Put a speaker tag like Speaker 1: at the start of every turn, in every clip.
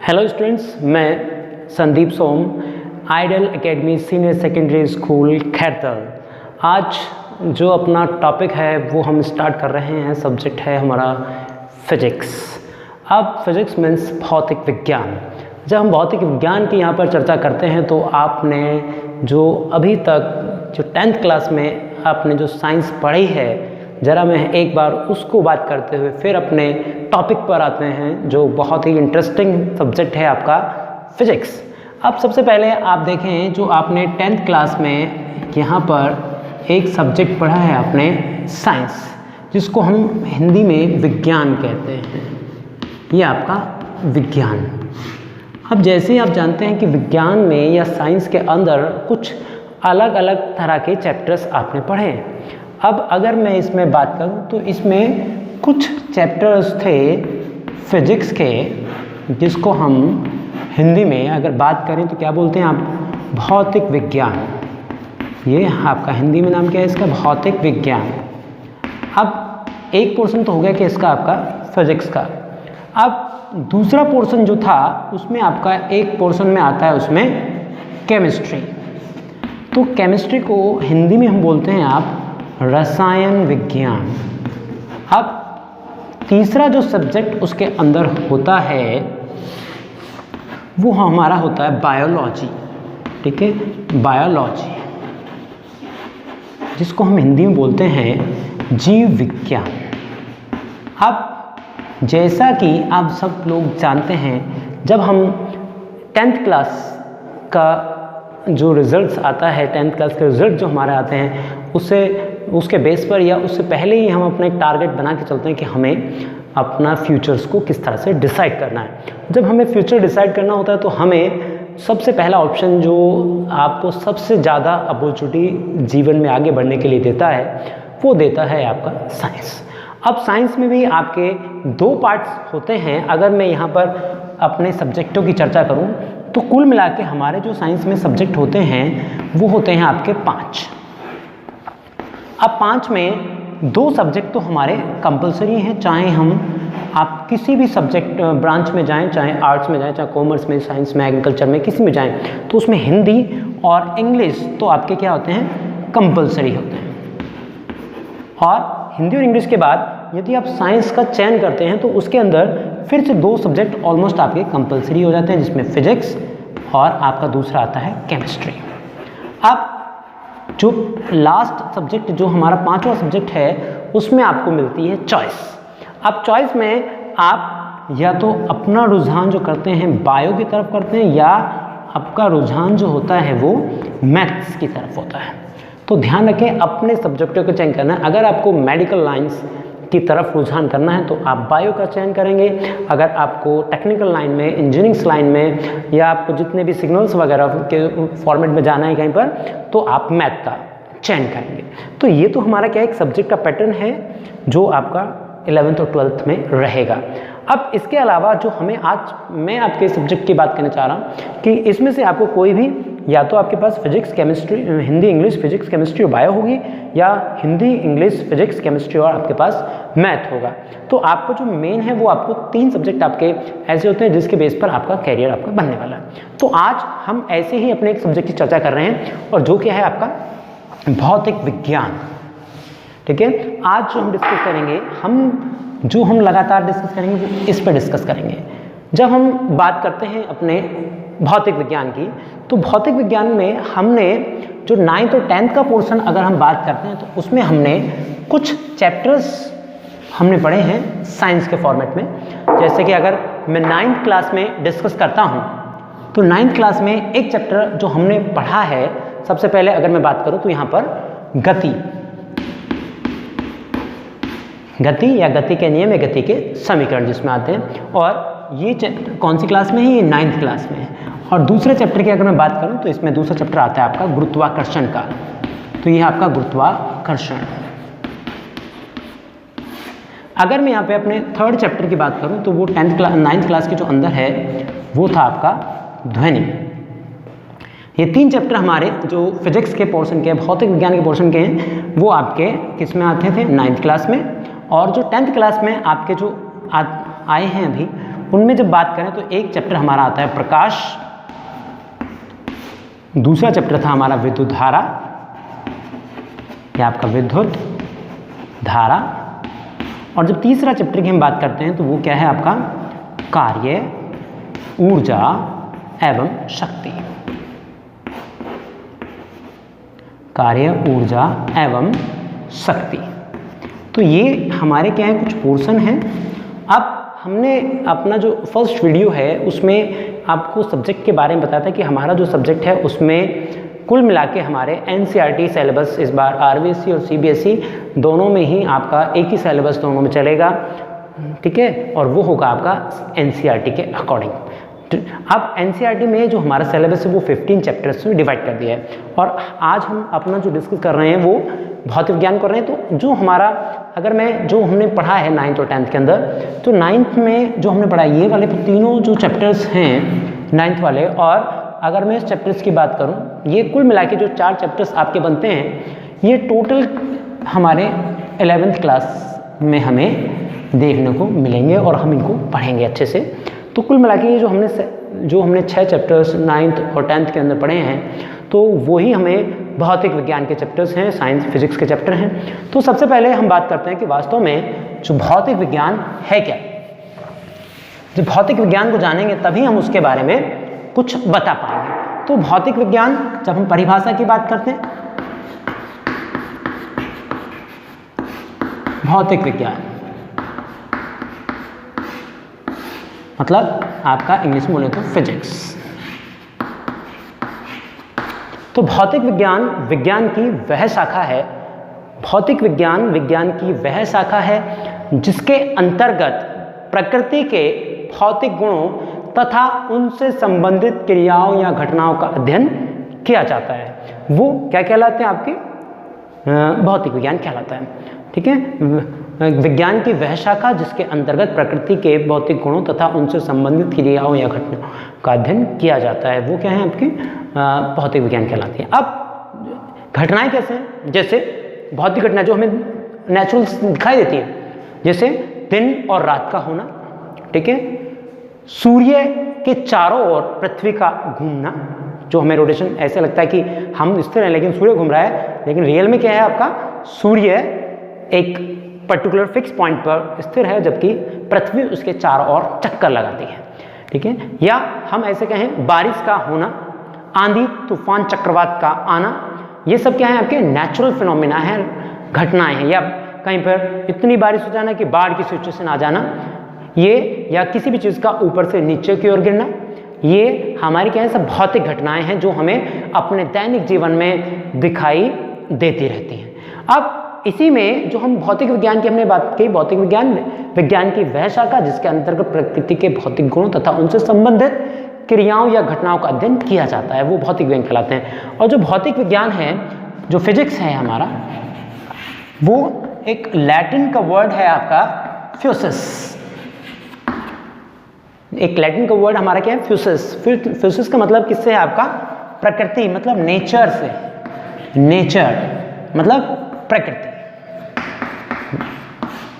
Speaker 1: Hello students, मैं Sandeep Som, ideal academy senior secondary school Khairthal. आज जो अपना टॉपिक है वो हम स्टार्ट कर रहे हैं। सब्जेक्ट है हमारा फिजिक्स। अब फिजिक्स मीन्स भौतिक विज्ञान। जब हम भौतिक विज्ञान की यहाँ पर चर्चा करते हैं तो आपने जो अभी तक जो 10th क्लास में आपने जो साइंस पढ़ी है, ज़रा मैं एक बार उसको बात करते हुए फिर अपने टॉपिक पर आते हैं जो बहुत ही इंटरेस्टिंग सब्जेक्ट है आपका फिजिक्स। अब सबसे पहले आप देखें जो आपने 10th क्लास में यहाँ पर एक सब्जेक्ट पढ़ा है आपने साइंस, जिसको हम हिंदी में विज्ञान कहते हैं। ये आपका विज्ञान। अब जैसे आप जानते हैं कि विज्ञान में या साइंस के अंदर कुछ अलग अलग तरह के चैप्टर्स आपने पढ़े। अब अगर मैं इसमें बात करूं तो इसमें कुछ चैप्टर्स थे फिजिक्स के, जिसको हम हिंदी में अगर बात करें तो क्या बोलते हैं आप, भौतिक विज्ञान। ये आपका हिंदी में नाम क्या है इसका, भौतिक विज्ञान। अब एक पोर्शन तो हो गया कि इसका आपका फिजिक्स का। अब दूसरा पोर्शन जो था उसमें आपका एक पोर्शन में आता है उसमें केमिस्ट्री। तो केमिस्ट्री को हिंदी में हम बोलते हैं आप रसायन विज्ञान। अब तीसरा जो सब्जेक्ट उसके अंदर होता है वो हमारा होता है बायोलॉजी। ठीक है, बायोलॉजी, जिसको हम हिंदी में बोलते हैं जीव विज्ञान। अब जैसा कि आप सब लोग जानते हैं, जब हम 10th क्लास का जो रिज़ल्ट्स आता है, 10th क्लास के रिज़ल्ट जो हमारे आते हैं, उसके बेस पर या उससे पहले ही हम अपना एक टारगेट बना के चलते हैं कि हमें अपना फ्यूचर्स को किस तरह से डिसाइड करना है। जब हमें फ्यूचर डिसाइड करना होता है तो हमें सबसे पहला ऑप्शन जो आपको सबसे ज़्यादा अपॉर्चुनिटी जीवन में आगे बढ़ने के लिए देता है वो देता है आपका साइंस। अब साइंस में भी आपके दो पार्ट्स होते हैं। अगर मैं यहाँ पर अपने सब्जेक्टों की चर्चा करूँ तो कुल मिला के हमारे जो साइंस में सब्जेक्ट होते हैं वो होते हैं आपके 5। अब 5 में 2 सब्जेक्ट तो हमारे कंपलसरी हैं, चाहे हम आप किसी भी सब्जेक्ट ब्रांच में जाएं, चाहे आर्ट्स में जाएं, चाहे कॉमर्स में, साइंस में, एग्रीकल्चर में, किसी में जाएं, तो उसमें हिंदी और इंग्लिश तो आपके क्या होते हैं, कंपलसरी होते हैं। और हिंदी और इंग्लिश के बाद यदि आप साइंस का चयन करते हैं तो उसके अंदर फिर से 2 सब्जेक्ट ऑलमोस्ट आपके कंपलसरी हो जाते हैं, जिसमें फिजिक्स और आपका दूसरा आता है केमिस्ट्री। अब जो लास्ट सब्जेक्ट जो हमारा 5वां सब्जेक्ट है उसमें आपको मिलती है चॉइस। अब चॉइस में आप या तो अपना रुझान जो करते हैं बायो की तरफ करते हैं, या आपका रुझान जो होता है वो मैथ्स की तरफ होता है। तो ध्यान रखें अपने सब्जेक्टों का चयन करना है। अगर आपको मेडिकल लाइंस की तरफ रुझान करना है तो आप बायो का चयन करेंगे। अगर आपको टेक्निकल लाइन में, इंजीनियरिंग लाइन में, या आपको जितने भी सिग्नल्स वगैरह के फॉर्मेट में जाना है कहीं पर, तो आप मैथ का चयन करेंगे। तो ये तो हमारा क्या एक सब्जेक्ट का पैटर्न है जो आपका 11th और 12th में रहेगा। अब इसके अलावा जो हमें आज मैं आपके सब्जेक्ट की बात करना चाह रहा हूँ कि इसमें से आपको कोई भी, या तो आपके पास physics chemistry, Hindi English physics chemistry और बायो होगी, या हिंदी इंग्लिश फिजिक्स केमिस्ट्री और आपके पास मैथ होगा। तो आपको जो मेन है वो आपको 3 सब्जेक्ट आपके ऐसे होते हैं जिसके बेस पर आपका कैरियर आपका बनने वाला है। तो आज हम ऐसे ही अपने एक सब्जेक्ट की चर्चा कर रहे हैं, और जो क्या है आपका भौतिक विज्ञान। ठीक है, आज जो हम डिस्कस करेंगे, हम लगातार डिस्कस करेंगे वो इस पर डिस्कस करेंगे। जब हम बात करते हैं अपने भौतिक विज्ञान की, तो भौतिक विज्ञान में हमने जो 9th और 10th का पोर्शन अगर हम बात करते हैं तो उसमें हमने कुछ चैप्टर्स हमने पढ़े हैं साइंस के फॉर्मेट में। जैसे कि अगर मैं 9th क्लास में डिस्कस करता हूँ तो 9th क्लास में एक चैप्टर जो हमने पढ़ा है, सबसे पहले अगर मैं बात करूँ तो यहाँ पर गति या गति के नियम या गति के समीकरण जिसमें आते हैं। और ये चैप्टर कौन सी क्लास में है, ये 9th क्लास में है। और दूसरे चैप्टर की अगर मैं बात करूं तो इसमें दूसरा चैप्टर आता है आपका गुरुत्वाकर्षण का। तो ये आपका गुरुत्वाकर्षण। अगर मैं यहाँ पे अपने 3rd चैप्टर की बात करूं तो वो 9th क्लास के जो अंदर है वो था आपका ध्वनि। ये 3 चैप्टर हमारे जो फिजिक्स के पोर्शन के, भौतिक विज्ञान के पोर्शन के हैं, वो आपके किस में आते थे, 9th क्लास में। और जो 10th क्लास में आपके जो आए हैं अभी, उनमें जब बात करें तो एक चैप्टर हमारा आता है प्रकाश, दूसरा चैप्टर था हमारा विद्युत धारा, या आपका विद्युत धारा, और जब तीसरा चैप्टर की हम बात करते हैं तो वो क्या है आपका कार्य, ऊर्जा एवं शक्ति। कार्य, ऊर्जा एवं शक्ति। तो ये हमारे क्या है कुछ पोर्शन हैं। अब हमने अपना जो फर्स्ट वीडियो है उसमें आपको सब्जेक्ट के बारे में बताया था कि हमारा जो सब्जेक्ट है उसमें कुल मिला के हमारे एनसीईआरटी सिलेबस इस बार आरबीएसई और सीबीएसई दोनों में ही आपका एक ही सिलेबस दोनों में चलेगा, ठीक है, और वो होगा आपका एनसीईआरटी के अकॉर्डिंग। अब एनसीईआरटी में जो हमारा सिलेबस है वो 15 चैप्टर्स में डिवाइड कर दिया है, और आज हम अपना जो डिस्कस कर रहे हैं वो भौतिक विज्ञान कर रहे हैं। तो जो हमारा अगर मैं जो हमने पढ़ा है 9th और 10th के अंदर, तो 9th में जो हमने पढ़ा ये वाले तीनों जो चैप्टर्स हैं 9th वाले, और अगर मैं इस चैप्टर्स की बात करूं ये कुल मिला के जो 4 चैप्टर्स आपके बनते हैं ये टोटल हमारे 11th क्लास में हमें देखने को मिलेंगे और हम इनको पढ़ेंगे अच्छे से। तो कुल मिला के ये जो हमने 6 चैप्टर्स 9th और 10th के अंदर पढ़े हैं तो वही हमें भौतिक विज्ञान के चैप्टर्स हैं, साइंस फिजिक्स के चैप्टर हैं। तो सबसे पहले हम बात करते हैं कि वास्तव में जो भौतिक विज्ञान है क्या। जब भौतिक विज्ञान को जानेंगे तभी हम उसके बारे में कुछ बता पाएंगे। तो भौतिक विज्ञान जब हम परिभाषा की बात करते हैं, भौतिक विज्ञान मतलब आपका इंग्लिश में बोले तो फिजिक्स। तो भौतिक विज्ञान विज्ञान की वह शाखा है, भौतिक विज्ञान विज्ञान की वह शाखा है जिसके अंतर्गत प्रकृति के भौतिक गुणों तथा उनसे संबंधित क्रियाओं या घटनाओं का अध्ययन किया जाता है। वो क्या कहलाते हैं आपके भौतिक विज्ञान कहलाता है, ठीक है। विज्ञान की वह शाखा जिसके अंतर्गत प्रकृति के भौतिक गुणों तथा उनसे संबंधित क्रियाओं या घटनाओं का अध्ययन किया जाता है वो क्या है आपके भौतिक विज्ञान कहलाती है। अब घटनाएं कैसे हैं, जैसे भौतिक घटना जो हमें नेचुरल दिखाई देती है, जैसे दिन और रात का होना, ठीक है, सूर्य के चारों ओर पृथ्वी का घूमना, जो हमें रोटेशन ऐसे लगता है कि हम स्थिर हैं लेकिन सूर्य घूम रहा है, लेकिन रियल में क्या है आपका सूर्य एक पर्टिकुलर फिक्स पॉइंट पर स्थिर है जबकि पृथ्वी उसके चारों ओर चक्कर लगाती है, ठीक है। या हम ऐसे कहें बारिश का होना, आंधी तूफान चक्रवात का आना, ये सब क्या है आपके नेचुरल फिनोमिना है, घटनाएं हैं। या कहीं पर इतनी बारिश हो जाना कि बाढ़ की सिचुएशन आ जाना, ये या किसी भी चीज़ का ऊपर से नीचे की ओर गिरना, ये हमारी क्या है सब भौतिक घटनाएं हैं जो हमें अपने दैनिक जीवन में दिखाई देती रहती हैं। अब इसी में जो हम भौतिक विज्ञान की हमने बात की, भौतिक विज्ञान विज्ञान की वह शाखा जिसके अंतर्गत प्रकृति के भौतिक गुणों तथा उनसे संबंधित क्रियाओं या घटनाओं का अध्ययन किया जाता है वो भौतिक विज्ञान कहलाते हैं। और जो भौतिक विज्ञान है, जो फिजिक्स है हमारा, वो एक लैटिन का वर्ड है आपका फ्यूसिस। एक लैटिन का वर्ड हमारा क्या है फ्यूसिस। फ्यूसिस का मतलब किससे है आपका प्रकृति, मतलब नेचर से, नेचर मतलब प्रकृति,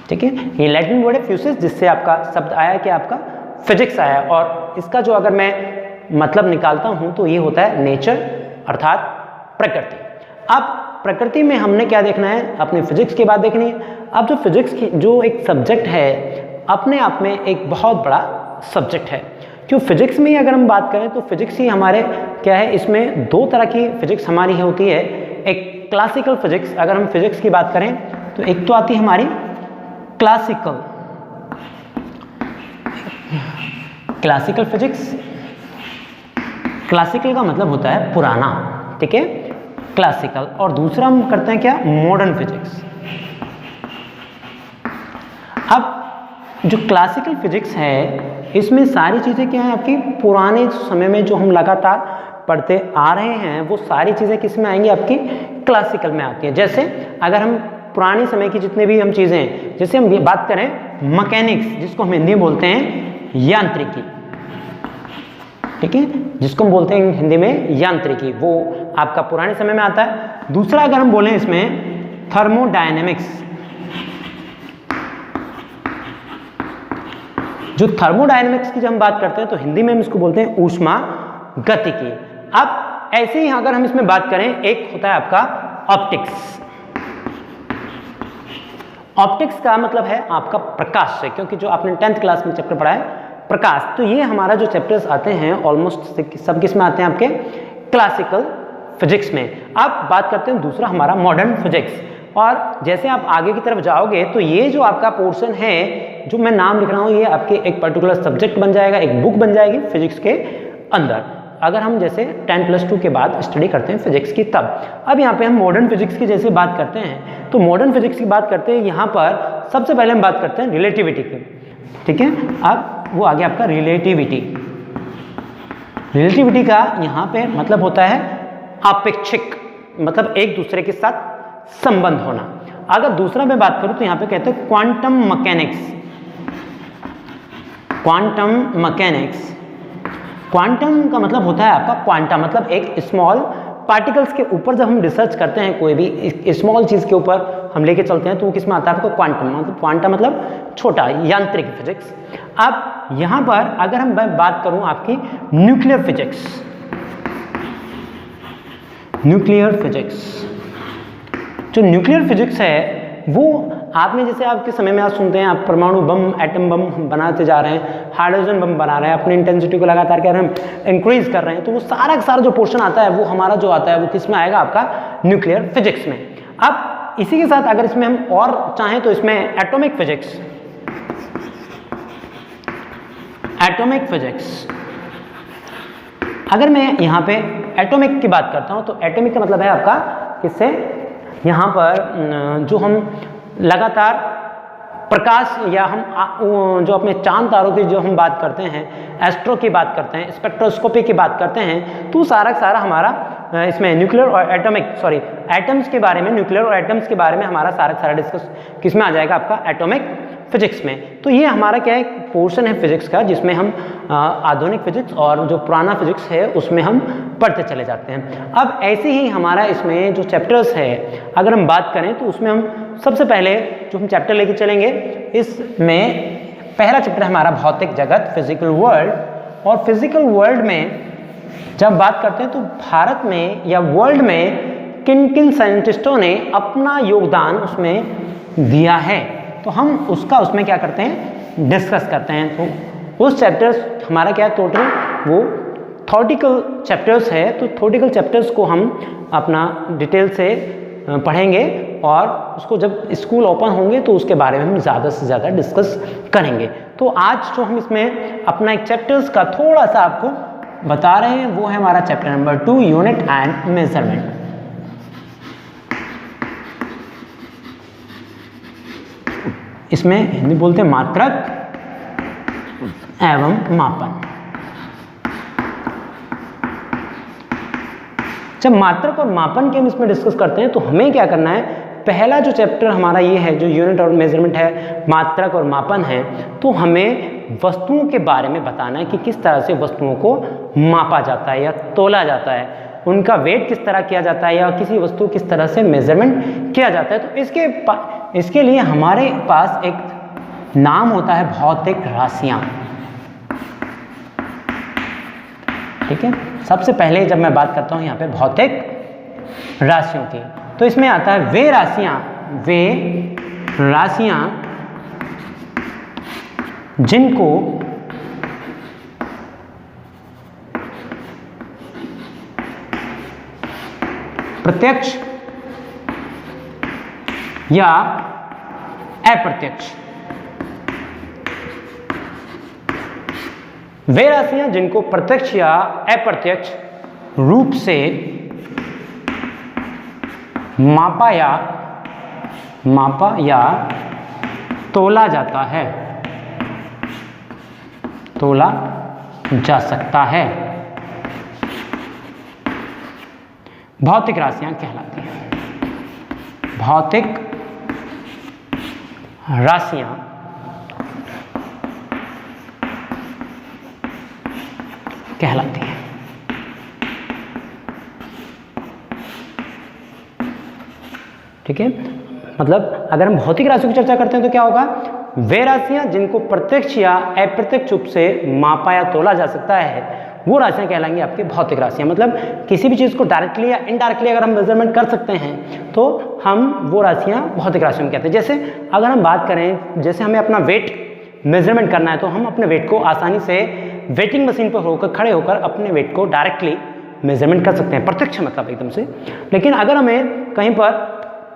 Speaker 1: ठीक है। ये लैटिन वर्ड है फ्यूसिस जिससे आपका शब्द आया कि आपका फिजिक्स आया, और इसका जो अगर मैं मतलब निकालता हूं तो ये होता है नेचर अर्थात प्रकृति। अब प्रकृति में हमने क्या देखना है, अपने फिजिक्स की बात देखनी है। अब जो फिजिक्स की जो एक सब्जेक्ट है अपने आप में एक बहुत बड़ा सब्जेक्ट है, क्यों फिजिक्स में ही अगर हम बात करें तो फिजिक्स ही हमारे क्या है, इसमें दो तरह की फिजिक्स हमारी होती है। एक क्लासिकल फिजिक्स, अगर हम फिजिक्स की बात करें तो एक तो आती है हमारी क्लासिकल फिजिक्स। क्लासिकल का मतलब होता है पुराना, ठीक है, क्लासिकल। और दूसरा हम करते हैं क्या, मॉडर्न फिजिक्स। अब जो क्लासिकल फिजिक्स है इसमें सारी चीज़ें क्या है आपकी पुराने समय में जो हम लगातार पढ़ते आ रहे हैं वो सारी चीज़ें किस में आएंगी, आपकी क्लासिकल में आती हैं। जैसे अगर हम पुराने समय की जितने भी हम चीज़ें, जैसे हम बात करें मैकेनिक्स, जिसको हम हिंदी में बोलते हैं यांत्रिकी, ठीक है, जिसको हम बोलते हैं हिंदी में यांत्रिकी, वो आपका पुराने समय में आता है। दूसरा अगर हम बोलें इसमें थर्मोडायनेमिक्स, जो थर्मोडायनेमिक्स की जब हम बात करते हैं तो हिंदी में हम इसको बोलते हैं ऊष्मा गतिकी। अब ऐसे ही अगर हम इसमें बात करें, एक होता है आपका ऑप्टिक्स। ऑप्टिक्स का मतलब है आपका प्रकाश से, क्योंकि जो आपने 10th क्लास में चैप्टर पढ़ा है प्रकाश, तो ये हमारा जो चैप्टर्स आते हैं ऑलमोस्ट सब किस में आते हैं आपके क्लासिकल फिजिक्स में। अब बात करते हैं दूसरा हमारा मॉडर्न फिजिक्स। और जैसे आप आगे की तरफ जाओगे तो ये जो आपका पोर्शन है जो मैं नाम लिख रहा हूँ, ये आपके एक पर्टिकुलर सब्जेक्ट बन जाएगा, एक बुक बन जाएगी फिजिक्स के अंदर, अगर हम जैसे 10+2 के बाद स्टडी करते हैं फिजिक्स की तब। अब यहाँ पे हम मॉडर्न फिजिक्स की जैसे बात करते हैं, तो मॉडर्न फिजिक्स की बात करते हैं, यहाँ पर सबसे पहले हम बात करते हैं रिलेटिविटी की, ठीक है। अब वो आ गया आपका रिलेटिविटी। रिलेटिविटी का यहाँ पे मतलब होता है आपेक्षिक, मतलब एक दूसरे के साथ संबंध होना। अगर दूसरा मैं बात करूं तो यहाँ पे कहते हैं quantum mechanics. Quantum mechanics, quantum का मतलब होता है आपका क्वांटा, मतलब एक स्मॉल पार्टिकल्स के ऊपर जब हम रिसर्च करते हैं, कोई भी स्मॉल चीज़ के ऊपर हम लेके चलते हैं तो वो किस में आता है आपको क्वांटम, मतलब क्वांटा मतलब छोटा, यांत्रिक फिजिक्स। अब यहाँ पर अगर हम बात करूँ आपकी न्यूक्लियर फिजिक्स, न्यूक्लियर फिजिक्स, जो न्यूक्लियर फिजिक्स है वो आपने जैसे आपके समय में आप सुनते हैं, आप परमाणु बम, एटम बम बनाते जा रहे हैं, हाइड्रोजन बम बना रहे हैं, अपनी इंटेंसिटी को लगातार क्या हम इंक्रीज कर रहे हैं, तो वो सारा का सारा जो पोर्शन आता है वो हमारा जो आता है वो किस में आएगा आपका न्यूक्लियर फिजिक्स में। अब इसी के साथ अगर इसमें हम और चाहें तो इसमें एटॉमिक फिजिक्स, एटॉमिक फिजिक्स, अगर मैं यहाँ पे एटॉमिक की बात करता हूँ तो एटॉमिक का मतलब है आपका किससे, यहाँ पर जो हम लगातार प्रकाश या हम जो अपने चांद तारों की जो हम बात करते हैं, एस्ट्रो की बात करते हैं, स्पेक्ट्रोस्कोपी की बात करते हैं, तो सारा का सारा हमारा इसमें न्यूक्लियर और एटम्स के बारे में, न्यूक्लियर और एटम्स के बारे में हमारा सारा का सारा डिस्कस किस में आ जाएगा आपका एटॉमिक फिजिक्स में। तो ये हमारा क्या है पोर्शन है फिजिक्स का, जिसमें हम आधुनिक फिजिक्स और जो पुराना फिजिक्स है उसमें हम पढ़ते चले जाते हैं। अब ऐसे ही हमारा इसमें जो चैप्टर्स है अगर हम बात करें तो उसमें हम सबसे पहले जो हम चैप्टर लेके चलेंगे, इसमें पहला चैप्टर हमारा भौतिक जगत, फिजिकल वर्ल्ड। और फिजिकल वर्ल्ड में जब बात करते हैं तो भारत में या वर्ल्ड में किन किन साइंटिस्टों ने अपना योगदान उसमें दिया है, तो हम उसका उसमें क्या करते हैं डिस्कस करते हैं। तो उस चैप्टर्स हमारा क्या है टोटल वो थ्योरेटिकल चैप्टर्स है, तो थ्योरेटिकल चैप्टर्स को हम अपना डिटेल से पढ़ेंगे और उसको जब स्कूल ओपन होंगे तो उसके बारे में हम ज़्यादा से ज़्यादा डिस्कस करेंगे। तो आज जो हम इसमें अपना एक चैप्टर्स का थोड़ा सा आपको बता रहे हैं वो है हमारा chapter number 2 unit and measurement. इसमें हिंदी बोलते हैं मात्रक एवं मापन। जब मात्रक और मापन के हम इसमें डिस्कस करते हैं तो हमें क्या करना है, पहला जो चैप्टर हमारा ये है जो यूनिट और मेजरमेंट है, मात्रक और मापन है, तो हमें वस्तुओं के बारे में बताना है कि किस तरह से वस्तुओं को मापा जाता है या तोला जाता है, उनका वेट किस तरह किया जाता है या किसी वस्तु किस तरह से मेजरमेंट किया जाता है। तो इसके लिए हमारे पास एक नाम होता है भौतिक राशियाँ, ठीक है। सबसे पहले जब मैं बात करता हूँ यहाँ पे भौतिक राशियों की, तो इसमें आता है वे राशियाँ जिनको प्रत्यक्ष या अप्रत्यक्ष, वे राशियां जिनको प्रत्यक्ष या अप्रत्यक्ष रूप से मापा या तोला जाता है, तोला जा सकता है, भौतिक राशियां कहलाती हैं। भौतिक राशियां कहलाती हैं। ठीक है, मतलब अगर हम भौतिक राशियों की चर्चा करते हैं तो क्या होगा, वे राशियां जिनको प्रत्यक्ष या अप्रत्यक्ष रूप से मापा या तोला जा सकता है वो राशियां कहलाएंगी आपकी भौतिक राशियां। मतलब किसी भी चीज़ को डायरेक्टली या इनडायरेक्टली अगर हम मेजरमेंट कर सकते हैं तो हम वो राशियां भौतिक राशियों में कहते हैं। जैसे अगर हम बात करें, जैसे हमें अपना वेट मेजरमेंट करना है तो हम अपने वेट को आसानी से वेटिंग मशीन पर होकर खड़े होकर अपने वेट को डायरेक्टली मेजरमेंट कर सकते हैं, प्रत्यक्ष मतलब एकदम से। लेकिन अगर हमें कहीं पर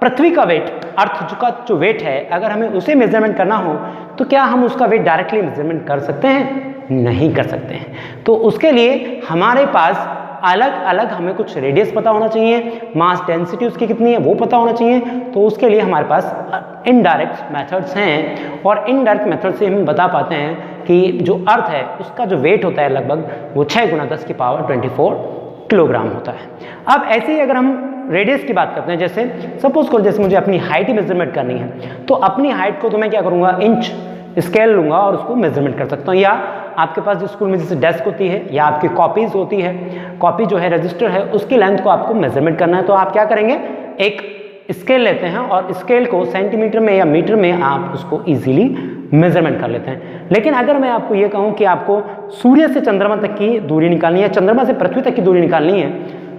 Speaker 1: पृथ्वी का वेट, अर्थ का जो वेट है, अगर हमें उसे मेजरमेंट करना हो तो क्या हम उसका वेट डायरेक्टली मेजरमेंट कर सकते हैं? नहीं कर सकते हैं। तो उसके लिए हमारे पास अलग अलग हमें कुछ रेडियस पता होना चाहिए, मास डेंसिटी उसकी कितनी है वो पता होना चाहिए। तो उसके लिए हमारे पास इनडायरेक्ट मेथड्स हैं और इनडायरेक्ट मेथड से हम बता पाते हैं कि जो अर्थ है उसका जो वेट होता है लगभग वो 6 × 10⁴ किलोग्राम होता है। अब ऐसे ही अगर हम रेडियस की बात करते हैं, जैसे सपोज करो जैसे मुझे अपनी हाइट ही मेजरमेंट करनी है तो अपनी हाइट को तो मैं क्या करूँगा, इंच स्केल लूँगा और उसको मेजरमेंट कर सकता हूँ। या आपके पास जो स्कूल में जैसे डेस्क होती है या आपकी कॉपीज़ होती है, कॉपी जो है रजिस्टर है उसकी लेंथ को आपको मेजरमेंट करना है तो आप क्या करेंगे, एक स्केल लेते हैं और स्केल को सेंटीमीटर में या मीटर में आप उसको ईजिली मेजरमेंट कर लेते हैं। लेकिन अगर मैं आपको ये कहूँ कि आपको सूर्य से चंद्रमा तक की दूरी निकालनी है, चंद्रमा से पृथ्वी तक की दूरी निकालनी है,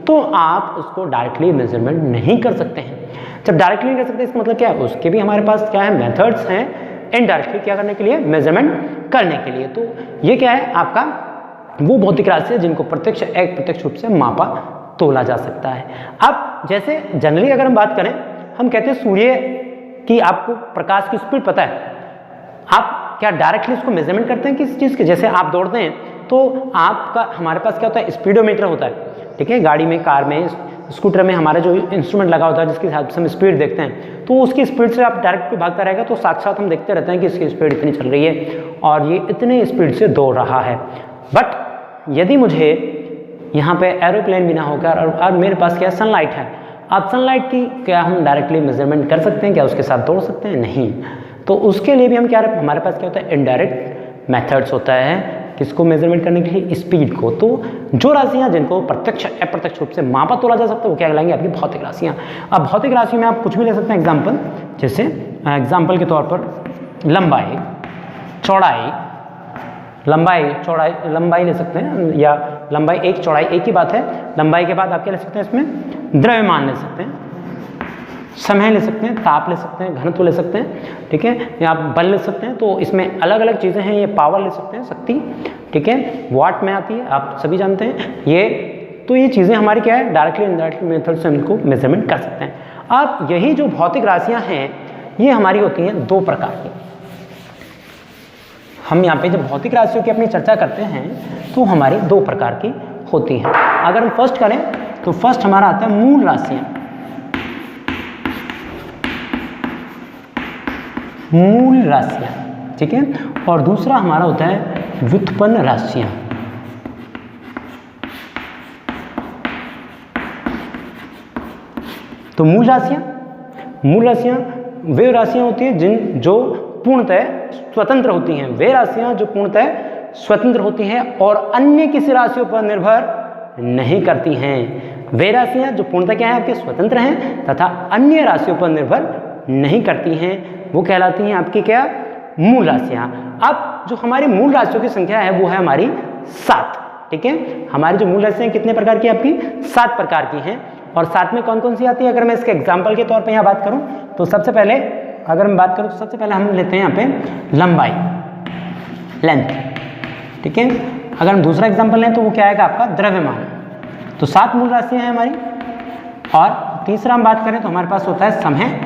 Speaker 1: तो आप उसको डायरेक्टली मेजरमेंट नहीं कर सकते हैं। जब डायरेक्टली नहीं कर सकते इसका मतलब क्या है, उसके भी हमारे पास क्या है, मेथड्स हैं इनडायरेक्टली क्या करने के लिए, मेजरमेंट करने के लिए। तो ये क्या है आपका वो भौतिक राशि है जिनको प्रत्यक्ष अप्रत्यक्ष रूप से मापा तोला जा सकता है। अब जैसे जनरली अगर हम बात करें, हम कहते हैं सूर्य की आपको प्रकाश की स्पीड पता है, आप क्या डायरेक्टली उसको मेजरमेंट करते हैं किसी चीज़ के? जैसे आप दौड़ते हैं तो आपका हमारे पास क्या होता है, स्पीडोमीटर होता है, ठीक है, गाड़ी में, कार में, स्कूटर में हमारा जो इंस्ट्रूमेंट लगा होता है जिसके हिसाब से हम स्पीड देखते हैं, तो उसकी स्पीड से आप डायरेक्ट भागता रहेगा तो साथ हम देखते रहते हैं कि इसकी स्पीड इतनी चल रही है और ये इतने स्पीड से दौड़ रहा है। बट यदि मुझे यहाँ पे एरोप्लेन भी ना होकर और मेरे पास क्या सनलाइट है, अब सनलाइट की क्या हम डायरेक्टली मेजरमेंट कर सकते हैं, क्या उसके साथ दौड़ सकते हैं? नहीं। तो उसके लिए भी हम क्या, हमारे पास क्या होता है, इनडायरेक्ट मेथड्स होता है किसको मेजरमेंट करने के लिए, स्पीड को। तो जो राशियाँ जिनको प्रत्यक्ष अप्रत्यक्ष रूप से मापा तोला जा सकता है वो क्या कहलाएंगे, आपकी भौतिक राशियाँ। अब भौतिक राशि में आप कुछ भी ले सकते हैं एग्जाम्पल, जैसे एग्जाम्पल के तौर पर लंबाई, चौड़ाई, लंबाई ले सकते हैं, या लंबाई एक, चौड़ाई एक ही बात है। लंबाई के बाद आप क्या ले सकते हैं, इसमें द्रव्यमान ले सकते हैं, समय ले सकते हैं, ताप ले सकते हैं, घनत्व ले सकते हैं, ठीक है, या आप बल ले सकते हैं। तो इसमें अलग अलग चीज़ें हैं, ये पावर ले सकते हैं, शक्ति, ठीक है, वाट में आती है, आप सभी जानते हैं ये। तो ये चीज़ें हमारी क्या है, डायरेक्टली इनडायरेक्टली मेथड से इनको मेजरमेंट कर सकते हैं। अब यही जो भौतिक राशियाँ हैं ये हमारी होती हैं दो प्रकार की। हम यहाँ पे जब भौतिक राशियों की अपनी चर्चा करते हैं तो हमारी दो प्रकार की होती हैं। अगर हम फर्स्ट करें तो फर्स्ट हमारा आता है मूल राशियाँ, मूल राशियाँ, ठीक है, और दूसरा हमारा होता है व्युत्पन्न राशियाँ। तो मूल राशियाँ वे राशियाँ होती हैं जो पूर्णतः स्वतंत्र होती हैं, वे राशियाँ जो पूर्णतः स्वतंत्र होती हैं और अन्य किसी राशियों पर निर्भर नहीं करती हैं। वे राशियाँ जो पूर्णतः क्या है, आपके स्वतंत्र हैं तथा अन्य राशियों पर निर्भर नहीं करती हैं, वो कहलाती हैं आपकी क्या, मूल राशियाँ। अब जो हमारी मूल राशियों की संख्या है वो है हमारी 7, ठीक है। हमारी जो मूल राशियाँ कितने प्रकार की, आपकी 7 प्रकार की हैं। और 7 में कौन कौन सी आती है, अगर मैं इसके एग्जाम्पल के तौर पे यहाँ बात करूँ तो सबसे पहले अगर मैं बात करूँ तो सबसे पहले हम लेते हैं यहाँ पे लंबाई, लेंथ, ठीक है। अगर हम दूसरा एग्जाम्पल लें तो वो क्या आएगा आपका, द्रव्यमान। तो 7 मूल राशियाँ हैं हमारी। और तीसरा हम बात करें तो हमारे पास होता है समय।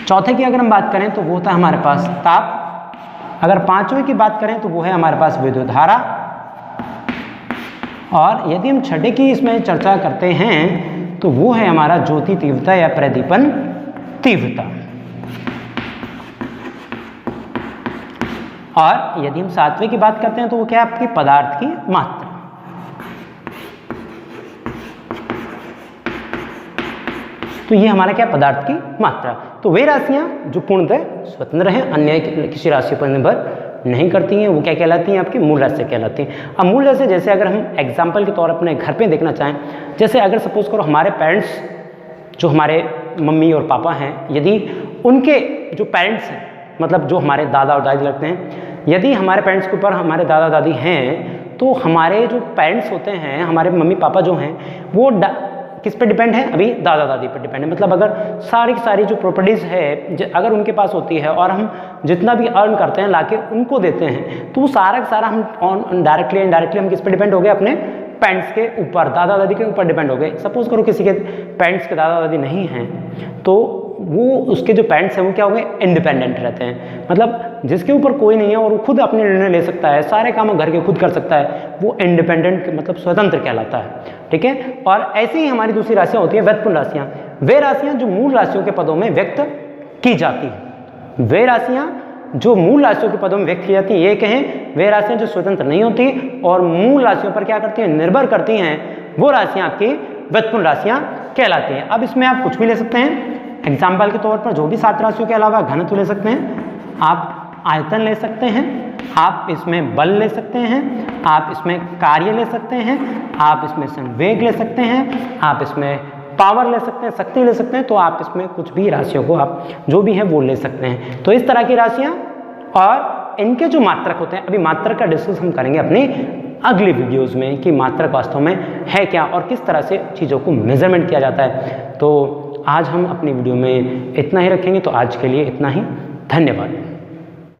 Speaker 1: चौथे की अगर हम बात करें तो वो होता है हमारे पास ताप। अगर पांचवें की बात करें तो वो है हमारे पास विद्युत धारा। और यदि हम छठे की इसमें चर्चा करते हैं तो वो है हमारा ज्योति तीव्रता या प्रदीपन तीव्रता। और यदि हम 7वें की बात करते हैं तो वो क्या है, आपकी पदार्थ की मात्रा। तो ये हमारा क्या, पदार्थ की मात्रा। तो वे राशियाँ जो पूर्णतः स्वतंत्र हैं, अन्य किसी राशि पर निर्भर नहीं करती हैं, वो क्या कहलाती हैं, आपकी मूल राशि कहलाती हैं। अब मूल राशि जैसे अगर हम एग्जाम्पल के तौर अपने घर पे देखना चाहें, जैसे अगर सपोज करो हमारे पेरेंट्स जो हमारे मम्मी और पापा हैं, यदि उनके जो पेरेंट्स हैं मतलब जो हमारे दादा और दादी लगते हैं। यदि हमारे पेरेंट्स के ऊपर हमारे दादा दादी हैं तो हमारे जो पेरेंट्स होते हैं, हमारे मम्मी पापा जो हैं, वो किस पे डिपेंड है? अभी दादा दादी पर डिपेंड है। मतलब अगर सारी की सारी जो प्रॉपर्टीज़ है अगर उनके पास होती है और हम जितना भी अर्न करते हैं लाके उनको देते हैं, तो वो सारा का सारा हम डायरेक्टली इनडायरेक्टली हम किस पे डिपेंड हो गए? अपने पेरेंट्स के ऊपर, दादा दादी के ऊपर डिपेंड हो गए। सपोज करो किसी के पेरेंट्स के दादा दादी नहीं हैं, तो वो उसके जो पेरेंट्स हैं वो क्या हो गए? इंडिपेंडेंट रहते हैं। मतलब जिसके ऊपर कोई नहीं है और वो खुद अपने निर्णय ले सकता है, सारे काम घर के खुद कर सकता है, वो इंडिपेंडेंट मतलब स्वतंत्र कहलाता है। ठीक है। और ऐसे ही हमारी दूसरी राशियाँ होती हैं व्युत्पन्न राशियाँ। वे राशियाँ जो मूल राशियों के पदों में व्यक्त की जाती हैं। वे राशियाँ जो मूल राशियों के पदों में व्यक्त की जाती हैं, ये कहें वे राशियाँ जो स्वतंत्र नहीं होती और मूल राशियों पर क्या करती हैं? निर्भर करती हैं, वो राशियाँ आपकी व्युत्पन्न राशियाँ कहलाती हैं। अब इसमें आप कुछ भी ले सकते हैं। एग्जाम्पल के तौर पर जो भी 7 राशियों के अलावा घनत्व ले सकते हैं, आप आयतन ले सकते हैं, आप इसमें बल ले सकते हैं, आप इसमें कार्य ले सकते हैं, आप इसमें संवेग ले सकते हैं, आप इसमें पावर ले सकते हैं, शक्ति ले सकते हैं। तो आप इसमें कुछ भी राशियों को आप जो भी है वो ले सकते हैं। तो इस तरह की राशियाँ और इनके जो मात्रक होते हैं, अभी मात्रक का डिस्कस हम करेंगे अपनी अगली वीडियोज़ में कि मात्रक वास्तव में है क्या और किस तरह से चीज़ों को मेजरमेंट किया जाता है। तो आज हम अपनी वीडियो में इतना ही रखेंगे। तो आज के लिए इतना ही। धन्यवाद।